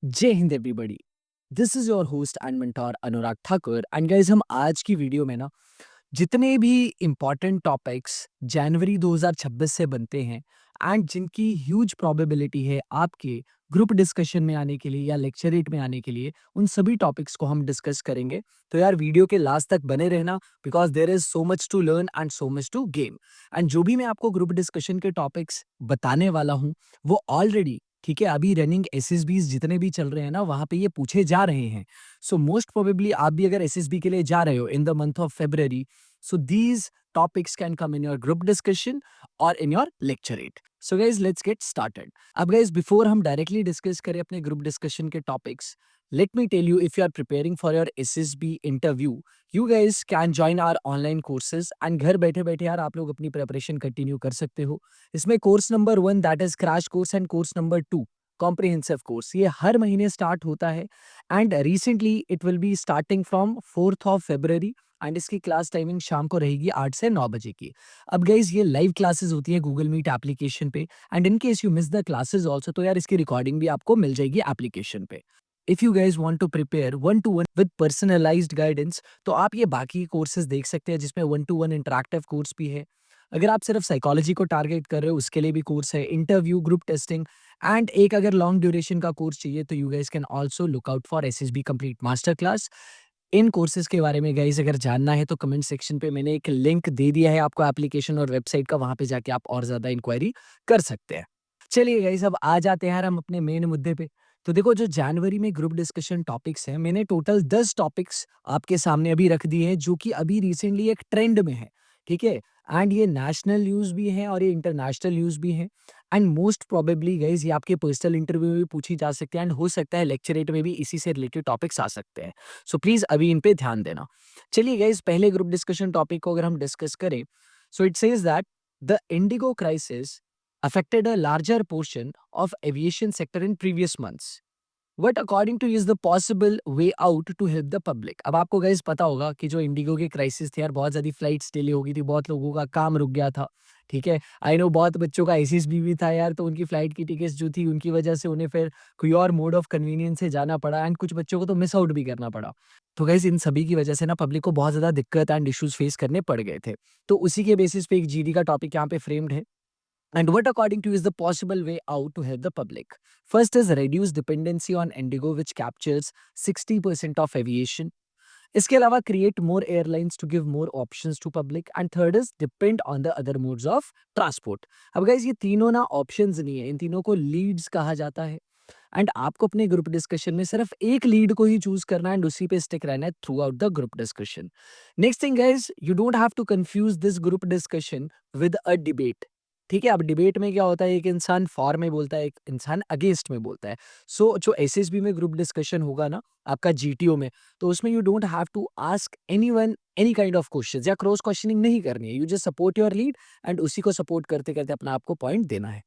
जय Hind everybody. This is your host and mentor Anurag Thakur and guys हम आज की वीडियो में ना जितने भी इम्पॉर्टेंट टॉपिक्स जनवरी 2026 से बनते हैं एंड जिनकी ह्यूज प्रोबेबिलिटी है आपके ग्रुप डिस्कशन में आने के लिए या लेक्चरेट में आने के लिए, उन सभी टॉपिक्स को हम डिस्कस करेंगे। तो यार वीडियो के लास्ट तक बने रहना, because there is so much to learn and so much to game. And जो भी मैं आपको ग्रुप डिस्कशन के टॉपिक्स बताने वाला हूँ वो ऑलरेडी, ठीक है, अभी रनिंग एसएसबीज जितने भी चल रहे हैं ना वहाँ पे ये पूछे जा रहे हैं। सो मोस्ट प्रोबेबली आप भी अगर एसएसबी के लिए जा रहे हो in the month of February, so these topics can come in your group discussion or in your lecturate. So guys, let's get started. अब guys, before हम directly discuss करें अपने group discussion के topics, let me tell you, if you are preparing for your SSB interview, you guys can join our online courses and घर बैठे बैठे यार आप लोग अपनी preparation continue कर सकते हो। इसमें course number 1 that is crash course and course number 2 comprehensive course, ये हर महीने स्टार्ट होता है and recently it will be starting from 4th of February and इसकी क्लास टाइमिंग शाम को रहेगी 8 से 9 बजे की। अब गाइज ये लाइव क्लासेस होती है गूगल मीट एप्लीकेशन पे and in case you miss the classes also, तो यार इसकी रिकॉर्डिंग भी आपको मिल जाएगी एप्लीकेशन पे। If you guys want to prepare one to one with personalised guidance, तो आप ये बाकी कोर्सेज देख सकते हैं जिसमें one to one interactive course भी है। अगर आप सिर्फ साइकोलॉजी को टारगेट कर रहे हो उसके लिए भी कोर्स है, इंटरव्यू, ग्रुप टेस्टिंग एंड एक अगर लॉन्ग ड्यूरेशन का कोर्स चाहिए तो you guys can also look out for SSB complete master class. In courses के बारे में गाइस अगर जानना है तो कमेंट सेक्शन पे मैंने एक लिंक दे दिया है आपको एप्लीकेशन और वेबसाइट का, वहां पे जाके आप और ज्यादा इंक्वायरी कर सकते हैं। चलिए गाइस, अब आ जाते हैं यार हम अपने मेन मुद्दे पे। तो देखो, जो जनवरी में ग्रुप डिस्कशन टॉपिक्स हैं, मैंने टोटल 10 टॉपिक्स आपके सामने अभी रख दिए हैं जो कि अभी रिसेंटली एक ट्रेंड में है, ठीक है। एंड ये नेशनल न्यूज़ भी हैं और ये इंटरनेशनल न्यूज़ भी हैं एंड मोस्ट प्रोबेबली गाइस ये आपके पर्सनल इंटरव्यू में भी पूछी जा सकती है एंड हो सकता है लेक्चरेट में भी इसी से रिलेटेड टॉपिक्स आ सकते हैं। सो प्लीज़ अभी इन पे ध्यान देना। चलिए गाइस, पहले ग्रुप डिस्कशन टॉपिक को अगर हम डिस्कस करें, so it says that the Indigo crisis affected a larger portion of aviation sector in previous months. What according to you is the possible way out to help the public? अब आपको guys पता होगा कि जो Indigo की crisis थी यार, बहुत ज़्यादा फ्लाइट्स डिले हो गई थी, बहुत लोगों का काम रुक गया था, ठीक है। आई नो बहुत बच्चों का एसएसबी भी था यार, तो उनकी फ्लाइट की टिकट्स जो थी उनकी वजह से उन्हें फिर कोई और मोड ऑफ कन्वीनियंस से जाना पड़ा एंड कुछ बच्चों को तो मिस आउट भी करना पड़ा। तो गाइस इन सभी की वजह से ना पब्लिक को बहुत ज़्यादा दिक्कत एंड इश्यूज फेस करने पड़ गए थे। तो उसी के बेसिस पे एक जीडी का टॉपिक यहाँ पे फ्रेम्ड है। And what according to you is the possible way out to help the public? First is reduce dependency on Indigo, which captures 60% of aviation. इसके अलावा create more airlines to give more options to public. And third is depend on the other modes of transport. अब guys ये तीनों ना options नहीं है, इन तीनों को leads कहा जाता है एंड आपको अपने ग्रुप डिस्कशन में सिर्फ एक लीड को ही चूज करना है एंड उसी पे स्टिक रहना है throughout the group discussion. Next thing guys, you don't have to confuse this group discussion with a debate, ठीक है। अब डिबेट में क्या होता है, एक इंसान फॉर में बोलता है, एक इंसान अगेंस्ट में बोलता है। सो जो एसएसबी में ग्रुप डिस्कशन होगा ना आपका जीटीओ में, तो उसमें you don't have to ask anyone any kind of questions या क्रॉस क्वेश्चनिंग नहीं करनी है। You just support your lead and उसी को सपोर्ट करते करते अपना आपको पॉइंट देना है।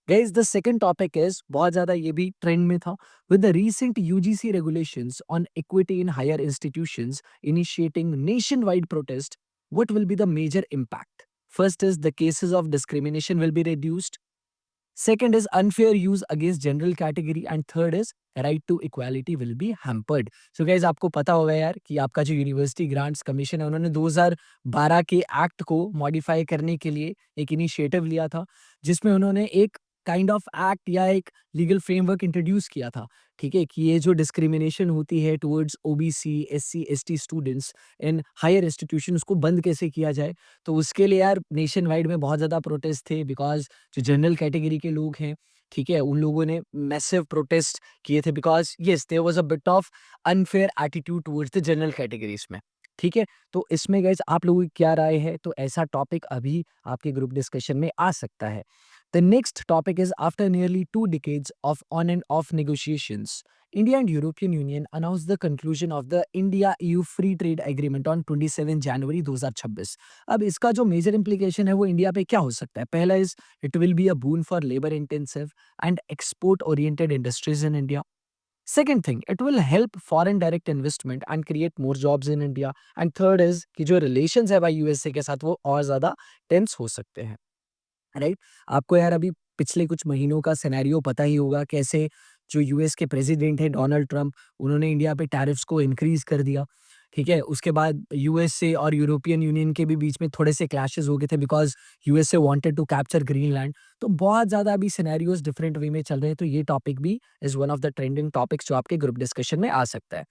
Guys the second topic is बहुत ज्यादा ये भी ट्रेंड में था, with the recent UGC regulations on equity in higher institutions initiating nationwide protest, what will be the major impact? First is the cases of discrimination will be reduced. Second is unfair use against general category and third is right to equality will be hampered. So guys आपको पता होगा यार कि आपका जो university grants commission है उन्होंने 2012 के एक्ट को मॉडिफाई करने के लिए एक इनिशिएटिव लिया था, जिसमें उन्होंने एक काइंड ऑफ एक्ट या एक लीगल फ्रेमवर्क इंट्रोड्यूस किया था, ठीक है, कि ये जो डिस्क्रिमिनेशन होती है towards OBC SC ST students in higher institution उसको बंद कैसे किया जाए। तो उसके लिए यार नेशन वाइड में बहुत ज़्यादा प्रोटेस्ट थे, बिकॉज जो जनरल कैटेगरी के लोग हैं, ठीक है, उन लोगों ने मैसिव प्रोटेस्ट किए थे because yes there was a bit of unfair attitude towards the general categories में, ठीक है। तो इसमें गाइस आप लोगों की क्या राय है, तो ऐसा टॉपिक अभी आपके ग्रुप डिस्कशन में आ सकता है। The next topic is after nearly 2 decades of on and off negotiations, India and European Union announced the conclusion of the India-EU Free Trade Agreement on 27 जनवरी 2026। अब इसका जो मेजर implication है वो इंडिया पे क्या हो सकता है? पहला is it will be a boon for labor intensive and export oriented industries in India. Second thing, it will help foreign direct investment and create more jobs in India. And third is कि जो relations है भाई USA के साथ वो और ज़्यादा tense हो सकते हैं। राइट। आपको यार अभी पिछले कुछ महीनों का सिनेरियो पता ही होगा, कैसे जो यूएस के प्रेसिडेंट हैं डोनाल्ड ट्रम्प, उन्होंने इंडिया पे टैरिफ्स को इंक्रीज़ कर दिया, ठीक है? उसके बाद यूएसए और यूरोपियन यूनियन के भी बीच में थोड़े से क्लैशेज़ हो गए थे because USA wanted to capture Greenland. तो बहुत ज़्यादा अभी सिनेरियोज़ डिफरेंट वे में चल रहे हैं, तो ये टॉपिक भी is one of the trending topics जो आपके ग्रुप डिस्कशन में आ सकता है।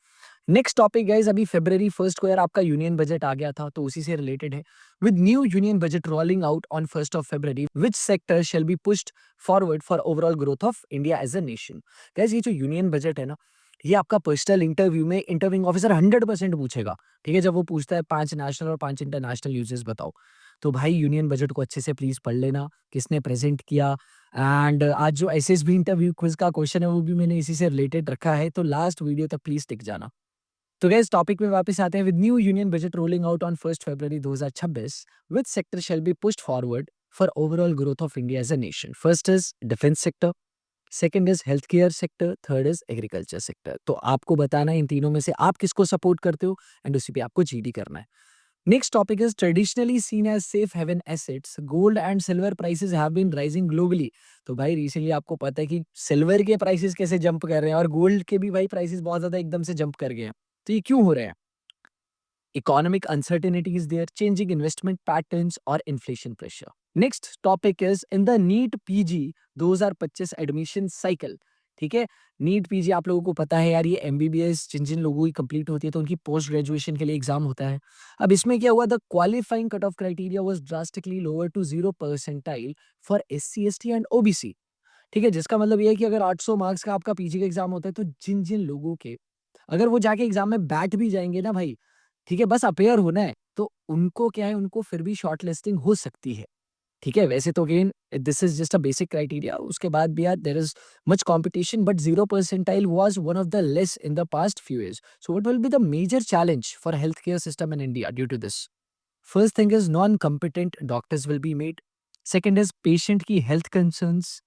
नेक्स्ट टॉपिक गाइस, अभी फरवरी 1st को यार आपका यूनियन बजट आ गया था, तो उसी से रिलेटेड है। With new union budget rolling out on 1st of February, which sector shall be pushed forward for overall growth of India as a nation. Guys ये जो यूनियन बजट है ना, ये आपका पर्सनल इंटरव्यू में इंटरव्यूइंग ऑफिसर 100% पूछेगा, ठीक है? जब वो पूछता है 5 नेशनल और 5 इंटरनेशनल यूजेस बताओ। तो भाई यूनियन बजट को अच्छे से प्लीज पढ़ लेना, किसने प्रेजेंट किया। एंड आज जो एसएसबी इंटरव्यू क्विज का क्वेश्चन है वो भी मैंने इसी से रिलेटेड रखा है, तो लास्ट वीडियो तक प्लीज टिक जाना। तो गाइस टॉपिक में वापस आते हैं। With new union budget rolling out on 1st February 2026, which sector shall be pushed forward for overall growth of India as a nation. First is defence sector, second is health care sector, third is agriculture sector. तो आपको बताना है इन तीनों में से आप किसको support करते हो एंड उसी पे आपको जीडी करना है। Next topic is traditionally seen as safe haven assets, gold and silver prices have been rising globally. तो भाई रिसेंटली आपको पता है कि सिल्वर के प्राइसेस कैसे जंप कर रहे हैं और गोल्ड के भी भाई प्राइसेस बहुत ज्यादा एकदम से जंप कर गए हैं। तो ये क्यों हो रहा है? Economic uncertainty is there, changing investment patterns or inflation pressure. Next topic is in the NEET PG 2025 admission cycle. ठीक है, नीट पीजी आप लोगों को पता है यार, ये एमबीबीएस जिन जिन लोगों की कंप्लीट होती है तो उनकी पोस्ट ग्रेजुएशन के लिए एग्जाम होता है। अब इसमें क्या हुआ, the qualifying cut off criteria was drastically lower to 0 percentile for SC ST and OBC. ठीक है, जिसका मतलब ये है कि अगर 800 मार्क्स का आपका पीजी का एग्जाम होता है तो जिन जिन लोगों के अगर वो जाके एग्जाम में बैठ भी जाएंगे ना भाई, ठीक है, बस अपेयर होना है, तो उनको क्या है, उनको फिर भी शॉर्ट लिस्टिंग हो सकती है। ठीक है, वैसे तो again this is just a basic criteria, उसके बाद भी यार there is much competition, but 0 percentile was one of the less in the past few years. So what will be the major challenge for health care system in India due to this? First thing is non competent doctors will be made, second is patient की health concerns,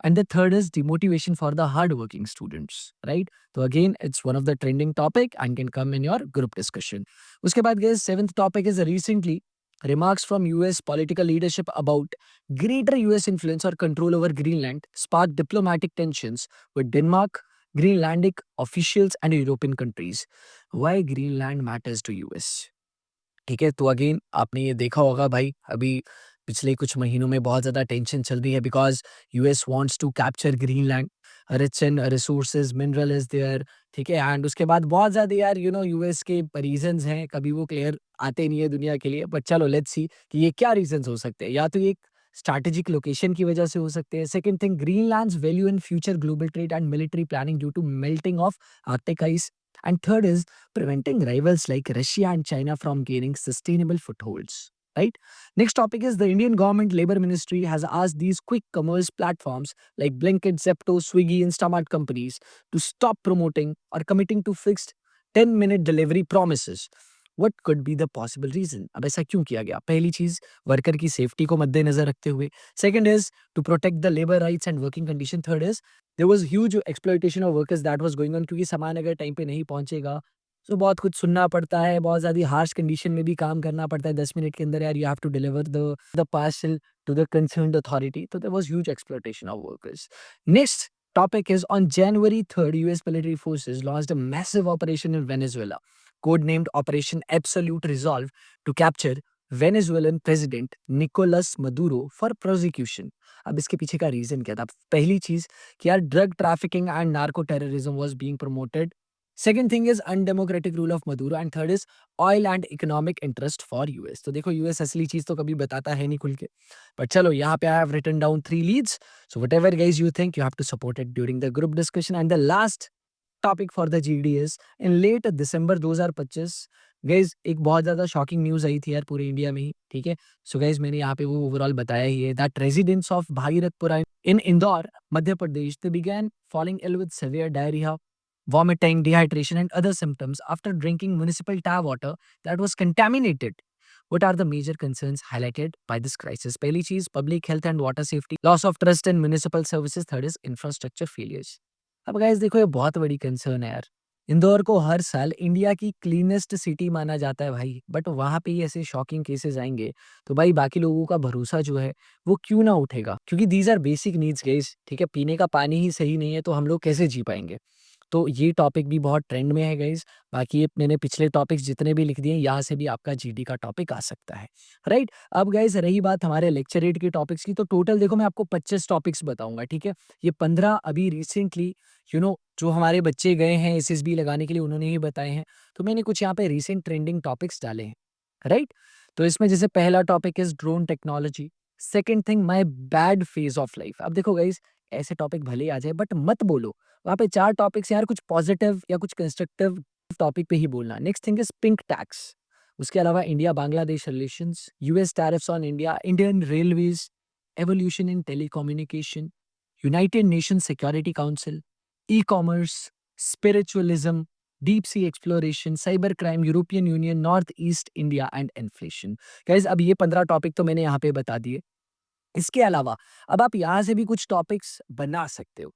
and the third is demotivation for the hardworking students, right? So again it's one of the trending topic and can come in your group discussion. Uske baad guys, seventh topic is recently remarks from US political leadership about greater US influence or control over Greenland sparked diplomatic tensions with Denmark, Greenlandic officials and European countries. Why Greenland matters to US? ठीक है, तो again आपने ये देखा होगा भाई, अभी पिछले कुछ महीनों में बहुत ज़्यादा टेंशन चल रही है because US wants to capture Greenland, rich in resources, mineral is there, ठीक है? एंड उसके बाद बहुत ज़्यादा यार यूएस के रीज़न्स हैं, कभी वो क्लियर आते नहीं है दुनिया के लिए, बट चलो लेट्स सी कि ये क्या रीज़न्स हो सकते हैं। या तो ये एक स्ट्रैटेजिक लोकेशन की वजह से हो सकते हैं। Second thing, Greenland's value in future global trade and military planning due to melting of Arctic ice. And third is preventing rivals like Russia and China from gaining sustainable footholds. Right? Next topic is the Indian government labor ministry has asked these quick commerce platforms like Blinkit, Zepto, Swiggy, Instamart companies to stop promoting or committing to fixed 10-minute delivery promises. What could be the possible reason? अब ऐसा क्यों किया गया? पहली चीज, worker की safety को मद्देनजर रखते हुए। Second is to protect the labour rights and working condition. Third is there was huge exploitation of workers that was going on, क्योंकि सामान अगर टाइम पे नहीं पहुंचेगा तो बहुत कुछ सुनना पड़ता है, बहुत ज़्यादा हार्श कंडीशन में भी काम करना पड़ता है। 10 मिनट के अंदर यार you have to deliver the parcel to the concerned authority, तो there was huge exploitation of workers. Next topic is on January 3rd, US military forces launched a massive operation in Venezuela, codenamed Operation Absolute Resolve, to capture Venezuelan president Nicolas Maduro for prosecution. अब इसके पीछे का reason क्या था? पहली चीज कि यार drug trafficking and narco terrorism was being promoted. Second thing is undemocratic rule of Maduro and third is oil and economic interest for US. तो देखो यूएस असली चीज तो कभी बताता है नहीं खुल के, बट चलो यहाँ पे I have written down 3 leads, so whatever guys you think you have to support it during the group discussion. And the last topic for the GD is in late December 2025 guys एक बहुत ज्यादा shocking news आई थी यार पूरे India में ही, ठीक है? So guys मैंने यहाँ पे वो ओवरऑल बताया ही है that residents of Bhagirathpura in Indore Madhya Pradesh they began falling ill with severe diarrhoea, vomiting, dehydration and other symptoms after drinking municipal tap water that was contaminated. What are the major concerns highlighted by this crisis? पहली चीज public health and water safety, loss of trust in municipal services, third is infrastructure failures. अब guys देखो ये बहुत बड़ी concern है यार, इंदौर को हर साल इंडिया की क्लीनेस्ट सिटी माना जाता है भाई, बट वहाँ पे ही ऐसे शॉकिंग केसेस आएँगे, तो भाई बाकी लोगों का भरोसा जो है, वो क्यों ना उठेगा? क्योंकि these are basic needs guys, ठीक है? पीने का पानी ही सही नहीं है, तो हम लोग कैसे जी पाएँगे? तो ये टॉपिक भी बहुत ट्रेंड में है गाइज़। बाकी ये मैंने पिछले टॉपिक्स जितने भी लिख दिए, यहाँ से भी आपका जीडी का टॉपिक आ सकता है, राइट? अब गाइज़ रही बात हमारे लेक्चरेट के टॉपिक्स की, तो टोटल देखो मैं आपको 25 टॉपिक्स बताऊँगा, ठीक है? ये 15 अभी रिसेंटली जो हमारे बच्चे गए हैं एसएसबी लगाने के लिए उन्होंने ही बताए हैं। तो मैंने कुछ यहाँ पे रिसेंट ट्रेंडिंग टॉपिक्स डाले हैं, राइट? तो इसमें जैसे पहला topic is drone technology, second thing my bad phase of life. अब देखो गाइज़ ऐसे टॉपिक भले ही आ जाए बट मत बोलो। वहाँ पे 4 टॉपिक्स यार कुछ पॉजिटिव या कुछ कंस्ट्रक्टिव टॉपिक पे ही बोलना। Next thing is pink tax. उसके अलावा India Bangladesh relations, US tariffs on India, Indian Railways, evolution in telecommunication, United Nations Security Council, e-commerce, spiritualism, deep sea exploration, cyber crime, European Union, North East India and inflation. Guys अब ये 15 topic तो मैंने यहाँ पे बता दिए। इसके अलावा अब आप यहाँ से भी कुछ टॉपिक्स बना सकते हो,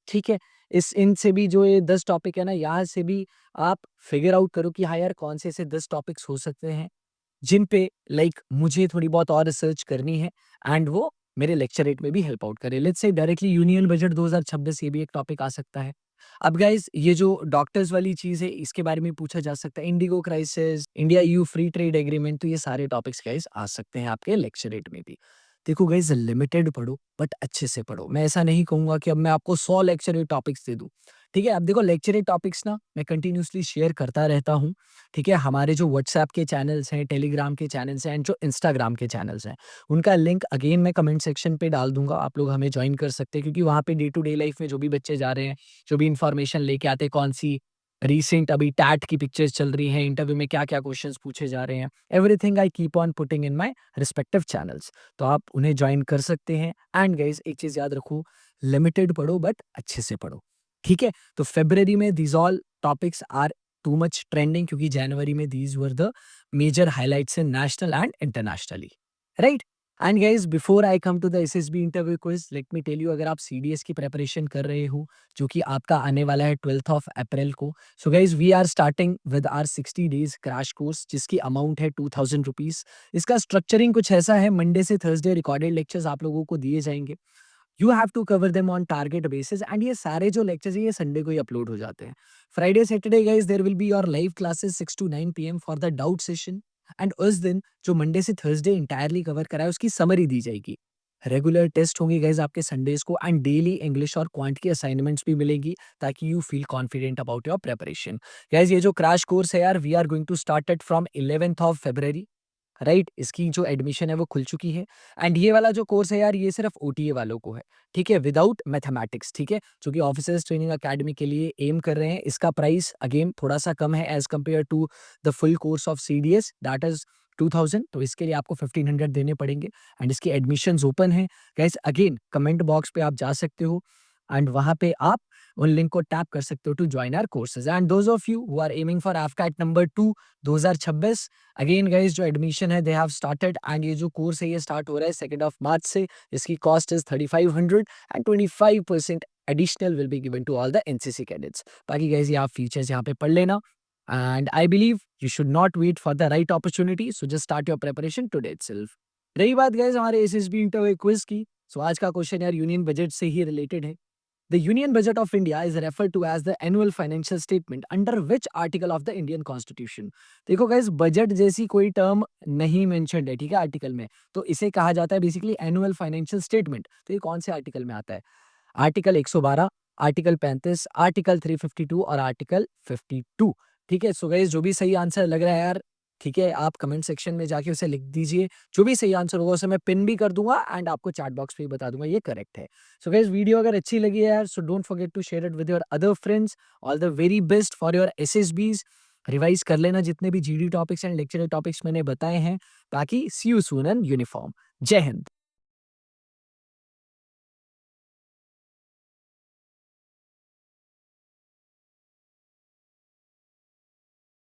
ठीक है? इस इनसे भी जो ये 10 टॉपिक है ना, यहाँ से भी आप फिगर आउट करो कि हाँ यार, कौन से ऐसे 10 टॉपिक्स हो सकते हैं, जिन पे लाइक मुझे थोड़ी बहुत और रिसर्च करनी है एंड वो मेरे लेक्चरेट में भी हेल्प आउट करे। Let's say directly union budget 2026 ये भी एक टॉपिक आ सकता है। अब गाइज़ ये जो डॉक्टर्स वाली चीज़ है, इसके बारे में पूछा जा सकता है। Indigo crisis, India EU free trade agreement, तो ये सारे टॉपिक्स गाइज़ आ सकते हैं आपके लेक्चरेट में भी। देखो गाइज़ लिमिटेड पढ़ो बट अच्छे से पढ़ो। मैं ऐसा नहीं कहूँगा कि अब मैं आपको 100 लेक्चरेट टॉपिक्स दे दूँ। ठीक है? अब देखो लेक्चरेट टॉपिक्स ना मैं कंटिन्यूअसली शेयर करता रहता हूँ। ठीक है? हमारे जो व्हाट्सऐप के चैनल्स हैं, टेलीग्राम के चैनल्स हैं एंड जो इंस्टाग्राम के चैनल्स हैं, उनका लिंक अगेन मैं कमेंट सेक्शन पे डाल दूँगा। आप लोग हमें जॉइन कर सकते हैं क्योंकि वहाँ पे डे टू डे लाइफ में जो भी बच्चे जा रहे हैं, जो भी इन्फॉर्मेशन लेके आते हैं, कौन-सी रीसेंट अभी टैट की पिक्चर्स चल रही हैं, इंटरव्यू में क्या-क्या क्वेश्चंस पूछे जा रहे हैं, everything I keep on putting in my respective channels. तो आप उन्हें जॉइन कर सकते हैं एंड गाइज़ एक चीज़ याद रखो, लिमिटेड पढ़ो बट अच्छे से पढ़ो। ठीक है? तो फ़रवरी में these all topics are too much trending क्योंकि जनवरी में these were the major highlights in national and internationally, right? And guys before I come to the SSB interview quiz let me tell you अगर आप CDS की preparation कर रहे हो, जो कि आपका आने वाला है 12th ऑफ अप्रैल को। So guys we are starting with our 60 days crash course जिसकी अमाउंट है ₹2000। इसका स्ट्रक्चरिंग कुछ ऐसा है, मंडे से थर्सडे रिकॉर्डेड लेक्चर्स आप लोगों को दिए जाएँगे। You have to cover them on target basis and ये सारे जो लेक्चर्स हैं ये संडे को ही अपलोड हो जाते हैं। Friday Saturday guys there will be your live classes 6 to 9 PM for the doubt session and उस दिन जो मंडे से थर्सडे इंटायरली कवर करा है उसकी समरी दी जाएगी। रेगुलर टेस्ट होंगे गाइस आपके संडेज को एंड डेली इंग्लिश और क्वांट की असाइनमेंट्स भी मिलेंगी ताकि you feel confident about your preparation. Guys ये जो क्रैश कोर्स है यार we are going to start it from 11th of February, right? इसकी जो एडमिशन है वो खुल चुकी है एंड ये वाला जो कोर्स है यार ये सिर्फ ओटीए वालों को है, ठीक है? विदाउट मैथमेटिक्स, ठीक है? जो कि ऑफिसर्स ट्रेनिंग अकेडमी के लिए एम कर रहे हैं। इसका प्राइस अगेन थोड़ा-सा कम है as compared to the full course of CDS that is 2000, तो इसके लिए आपको 1500 देने पड़ेंगे एंड इसकी एडमिशन्स ओपन हैं। गाइस अगेन कमेंट बॉक्स पे आप जा सकते हो एंड वहाँ पे आप उन लिंक को टैप कर सकते हो to join our courses and those of you who are aiming for AFCAT number 2 2026, again guys जो एडमिशन है दे हैव स्टार्टेड एंड ये जो कोर्स है ये स्टार्ट हो रहा है 2nd ऑफ मार्च से। इसकी cost is 3500 and 25% additional will be given to all the NCC cadets. बाकी गाइस ये आप फीचर्स यहाँ पे पढ़ लेना and I believe you should not wait for the right opportunity, so just start your preparation today itself. रही बात guys हमारे एसएसबी इंटरव्यू क्विज की, सो आज का क्वेश्चन यार यूनियन बजट से ही रिलेटेड है। The Union Budget of India is referred to as the annual financial statement under which article of the Indian Constitution? देखो गाइस बजट जैसी कोई टर्म नहीं मेंशन्ड है, ठीक है, आर्टिकल में, तो इसे कहा जाता है बेसिकली एनुअल फाइनेंशियल स्टेटमेंट। तो ये कौन से आर्टिकल में आता है? आर्टिकल 112, आर्टिकल 35, आर्टिकल 352 और आर्टिकल 52। ठीक है? सो गाइस जो भी सही आंसर लग रहा है यार, ठीक है, आप कमेंट सेक्शन में जाके उसे लिख दीजिए। जो भी सही आंसर होगा उसे मैं पिन भी कर दूँगा एंड आपको चैट बॉक्स पे भी बता दूँगा ये करेक्ट है। सो गाइस वीडियो अगर अच्छी लगी है यार so don't forget to share it with your other friends. All the very best for your SSBs. Revise कर लेना जितने भी GD topics and lecturer topics मैंने बताए हैं। बाकी सी यू सून इन यूनिफॉर्म। जय हिंद।